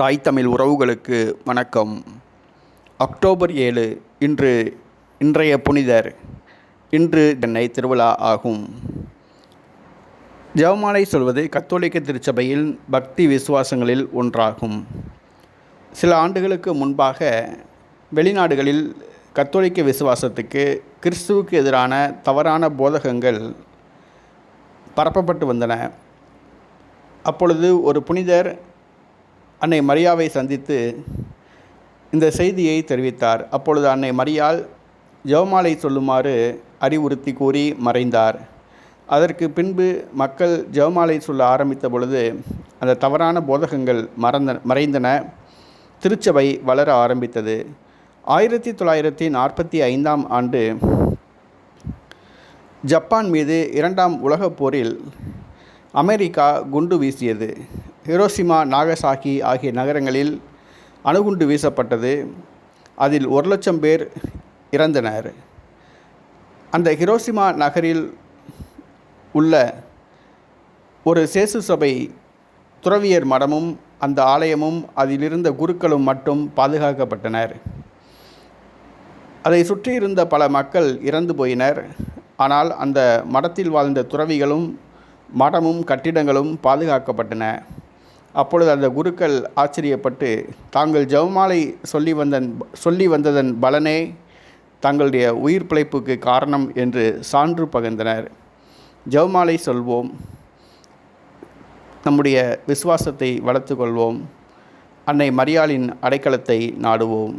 தாய் தமிழ் உறவுகளுக்கு வணக்கம். அக்டோபர் 7 இன்றைய புனிதர். இன்று சென்னை திருவிழா ஆகும். ஜெபமாலை சொல்வது கத்தோலிக்க திருச்சபையில் பக்தி விசுவாசங்களில் ஒன்றாகும். சில ஆண்டுகளுக்கு முன்பாக வெளிநாடுகளில் கத்தோலிக்க விசுவாசத்துக்கு கிறிஸ்துவுக்கு எதிரான தவறான போதகங்கள் பரப்பப்பட்டு வந்தன. அப்பொழுது ஒரு புனிதர் அன்னை மரியாவை சந்தித்து இந்த செய்தியை தெரிவித்தார். அப்பொழுது அன்னை மரியாள் ஜெபமாலை சொல்லுமாறு அறிவுறுத்தி கூறி மறைந்தார். அதற்கு பின்பு மக்கள் ஜெபமாலை சொல்ல ஆரம்பித்த பொழுது அந்த தவறான போதகங்கள் மறைந்தன. திருச்சபை வளர ஆரம்பித்தது. 1945 ஆண்டு ஜப்பான் மீது 2ஆம் உலகப் போரில் அமெரிக்கா குண்டு வீசியது. ஹிரோஷிமா, நாகசாகி ஆகிய நகரங்களில் அணுகுண்டு வீசப்பட்டது. அதில் 1,00,000 பேர் இறந்தனர். அந்த ஹிரோஷிமா நகரில் உள்ள ஒரு சேசு சபை துறவியர் மடமும் அந்த ஆலயமும் அதிலிருந்த குருக்களும் மட்டும் பாதுகாக்கப்பட்டனர். அதை சுற்றியிருந்த பல மக்கள் இறந்து போயினர். ஆனால் அந்த மடத்தில் வாழ்ந்த துறவிகளும் மடமும் கட்டிடங்களும் பாதுகாக்கப்பட்டன. அப்பொழுது அந்த குருக்கள் ஆச்சரியப்பட்டு தாங்கள் ஜெபமாலை சொல்லி வந்ததன் பலனே தங்களுடைய உயிர் பிழைப்புக்கு காரணம் என்று சான்று பகிர்ந்தனர். ஜெபமாலை சொல்வோம், நம்முடைய விசுவாசத்தை வளர்த்து கொள்வோம், அன்னை மரியாளின் அடைக்கலத்தை நாடுவோம்.